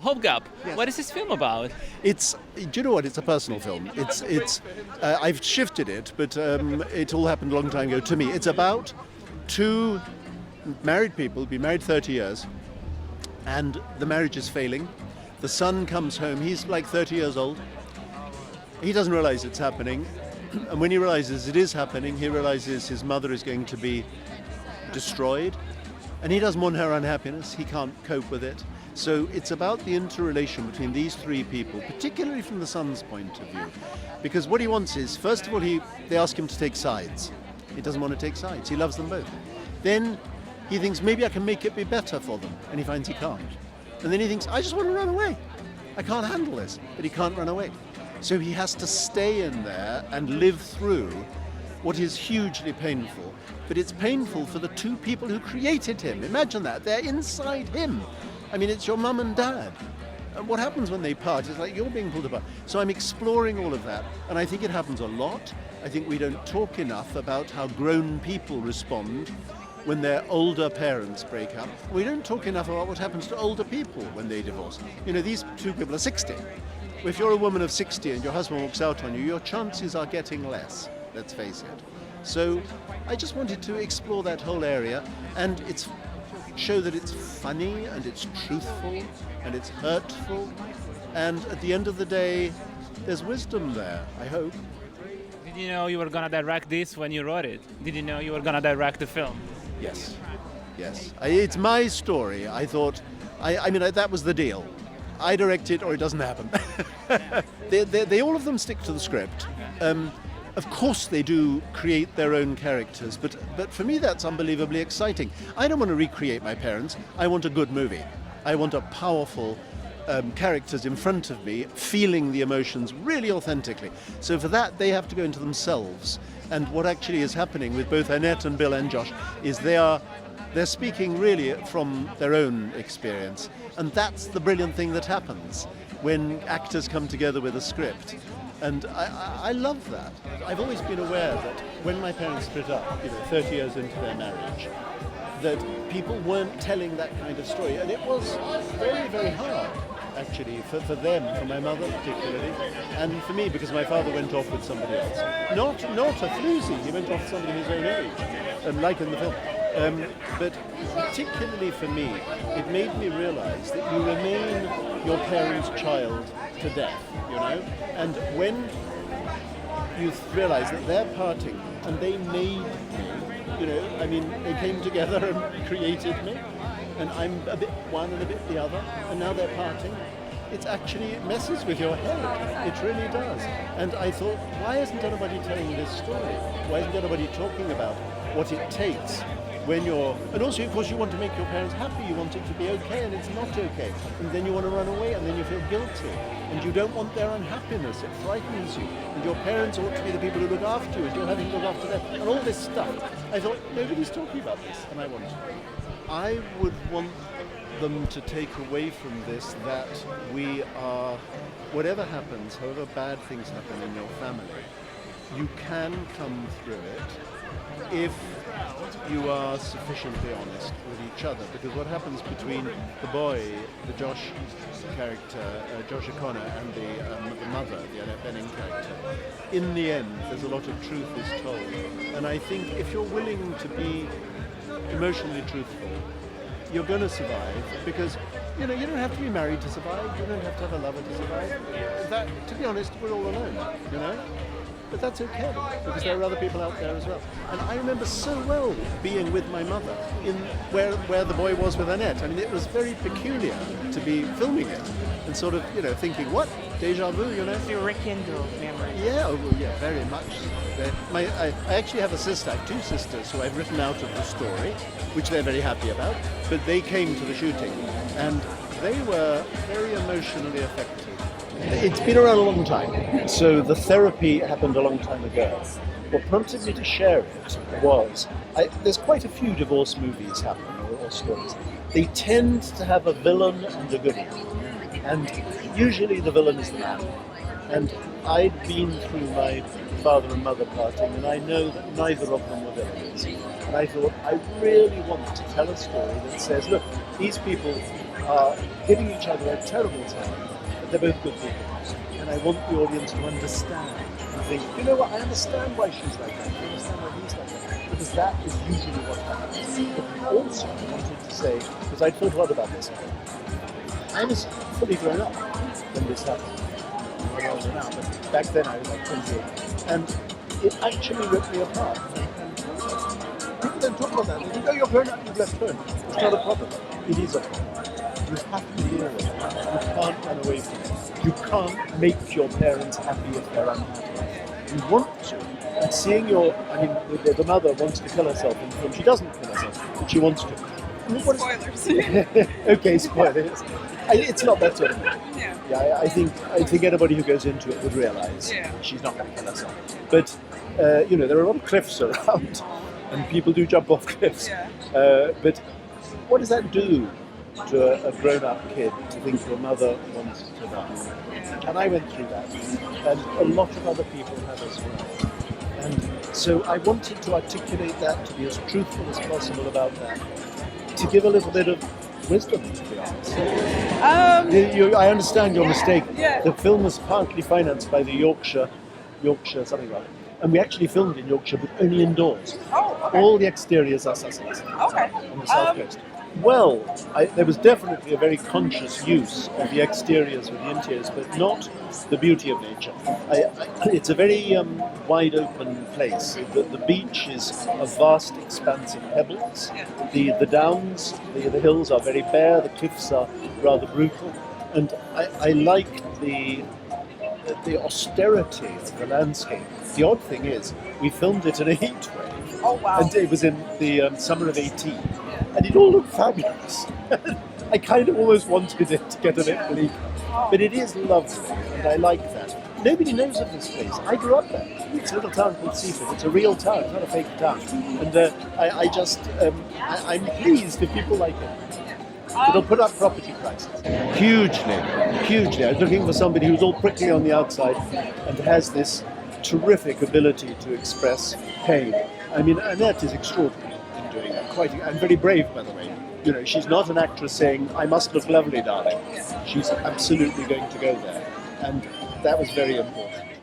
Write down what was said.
Hobgap, Yes. what is this film about? Do you know what? It's a personal film. I've shifted it, but it all happened a long time ago to me. It's about two married people, been married 30 years, and the marriage is failing. The son comes home, he's like 30 years old. He doesn't realize it's happening. And when he realizes it is happening, he realizes his mother is going to be destroyed. And he doesn't want her unhappiness. He can't cope with it. So it's about the interrelation between these three people, particularly from the son's point of view. Because what he wants is, first of all, they ask him to take sides. He doesn't want to take sides. He loves them both. Then he thinks, maybe I can make it be better for them. And he finds he can't. And then he thinks, I just want to run away. I can't handle this. But he can't run away. So he has to stay in there and live through what is hugely painful. But it's painful for the two people who created him. Imagine that. They're inside him. I mean, it's your mum and dad. And what happens when they part is like you're being pulled apart. So I'm exploring all of that. And I think it happens a lot. I think we don't talk enough about how grown people respond when their older parents break up. We don't talk enough about what happens to older people when they divorce. You know, these two people are 60. If you're a woman of 60 and your husband walks out on you, your chances are getting less, let's face it. So I just wanted to explore that whole area, and show that it's funny and it's truthful and it's hurtful, and at the end of the day there's wisdom there, I hope. Did you know you were gonna direct this when you wrote it? Did you know you were gonna direct the film? Yes. It's my story. I thought, that was the deal. I direct it or it doesn't happen. They all of them stick to the script. Of course they do create their own characters, but for me that's unbelievably exciting. I don't want to recreate my parents. I want a good movie. I want a powerful characters in front of me, feeling the emotions really authentically. So for that they have to go into themselves. And what actually is happening with both Annette and Bill and Josh is they're speaking really from their own experience. And that's the brilliant thing that happens when actors come together with a script. And I love that. I've always been aware that when my parents split up, 30 years into their marriage, that people weren't telling that kind of story. And it was very, very hard, actually, for them, for my mother particularly, and for me, because my father went off with somebody else. Not a floozy, he went off with somebody his own age, like in the film. But particularly for me, it made me realize that you remain your parents' child to death, and when you realize that they're parting and they made me, they came together and created me, and I'm a bit one and a bit the other, and now they're parting. It messes with your head. It really does. And I thought, why isn't anybody telling this story? Why isn't anybody talking about what it takes when and also, of course, you want to make your parents happy, you want it to be okay, and it's not okay. And then you want to run away, and then you feel guilty. And you don't want their unhappiness, it frightens you. And your parents ought to be the people who look after you, and you're having to look after them, and all this stuff. I thought, nobody's talking about this, and I want to. I would want them to take away from this that we are, whatever happens, however bad things happen in your family, you can come through it if you are sufficiently honest with each other. Because what happens between the boy, the Josh character, Josh O'Connor, and the mother, the Annette Bening character, in the end there's a lot of truth is told. And I think if you're willing to be emotionally truthful, you're going to survive, because you don't have to be married to survive, you don't have to have a lover to survive. That, to be honest, we're all alone, But that's okay, because there are other people out there as well. And I remember so well being with my mother in where the boy was with Annette. It was very peculiar to be filming it and sort of, thinking, what? Deja vu, To rekindle memory. Yeah, very much. I actually have a sister. I have two sisters who I've written out of the story, which they're very happy about. But they came to the shooting, and they were very emotionally affected. It's been around a long time, so the therapy happened a long time ago. What prompted me to share it was, there's quite a few divorce movies happen, or stories. They tend to have a villain and a goodie, and usually the villain is the man. And I'd been through my father and mother parting, and I know that neither of them were villains. And I thought, I really want to tell a story that says, look, these people are giving each other a terrible time, but they're both good people. And I want the audience to understand and think, you know what, I understand why she's like that, I understand why he's like that, because that is usually what happens. But also, I wanted to say, because I'd thought a lot about this, I was fully grown up when this happened. I'm older now, but back then I was like 28. And it actually ripped me apart. And people don't talk about that. They think, oh, you're grown up, you've left home. It's not a problem. It is a problem. You have to deal with it. You can't run away from it. You can't make your parents happy if they're unhappy. You want to. And seeing the mother wants to kill herself in the film. She doesn't kill herself, but she wants to. Spoilers. Okay, spoilers. It's not that sort of thing. Yeah, I think anybody who goes into it would realise she's not going to kill herself. But there are a lot of cliffs around, and people do jump off cliffs. But what does that do to a grown-up kid to think your mother wants to die? And I went through that, and a lot of other people have as well. And so I wanted to articulate that, to be as truthful as possible about that, to give a little bit of wisdom, to be honest. I understand your mistake. Yeah. The film was partly financed by the Yorkshire something like that. And we actually filmed in Yorkshire, but only indoors. Oh, okay. All the exteriors are Sussex, Okay. on the south coast. Well, there was definitely a very conscious use of the exteriors with the interiors, but not the beauty of nature. It's a very wide open place. The beach is a vast expanse of pebbles. The downs, the hills are very bare, the cliffs are rather brutal. And I like the austerity of the landscape. The odd thing is, we filmed it in a heat wave. Oh, wow. And it was in the summer of 18. And it all looked fabulous. I kind of almost wanted it to get a bit bleak. But it is lovely, and I like that. Nobody knows of this place. I grew up there. It's a little town called Seaford. It's a real town, it's not a fake town. And I'm pleased if people like it. It'll put up property prices. Hugely. I was looking for somebody who's all prickly on the outside and has this terrific ability to express pain. I mean, Annette is extraordinary in doing that. And very brave, by the way. You know, she's not an actress saying, I must look lovely, darling. She's absolutely going to go there. And that was very important.